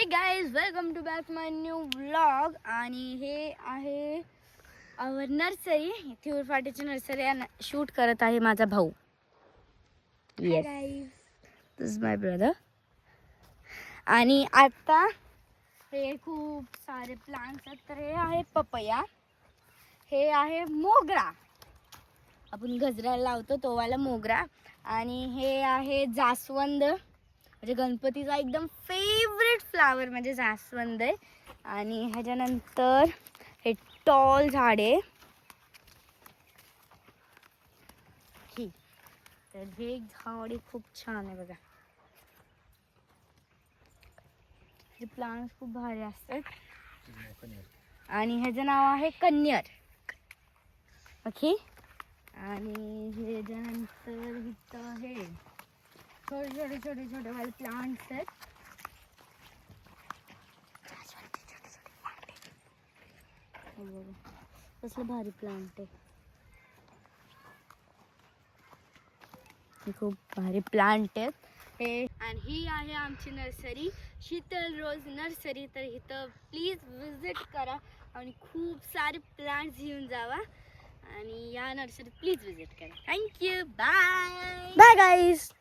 हे guys welcome to back my new vlog. आणि हे आहे आवर नर्सरी. इथे उरफाटीची नर्सरी शूट करत आहे माझा भाऊ. येस, दिस माय ब्रदर. आणि आता हे खूप सारे प्लांट्स आहेत. तर हे आहे पपया, हे आहे मोगरा, आपण गजऱ्याला लावतो तो वाला मोगरा. आणि हे आहे जास्वंद, म्हणजे गणपतीचा एकदम फेवरेट फ्लावर म्हणजे जास्वंद आहे. आणि ह्याच्यानंतर हे टॉल झाडे, तर हे झाडे खूप छान आहे बघा. हे प्लांट्स खूप भारी असतात. आणि ह्याचं नाव आहे कन्यर. ओके. आणि ह्याच्यानंतर इथं हे छोटे छोटे वाले प्लांट्स आहेत. कसलं भारी प्लांट आहे. खूप भारी प्लांट आहेत हे. आणि ही आहे आमची नर्सरी, शीतल रोज नर्सरी. तर इथं प्लीज विजिट करा आणि खूप सारे प्लांट्स घेऊन जावा. आणि या नर्सरीत प्लीज विजिट करा. थँक्यू. Bye bye guys.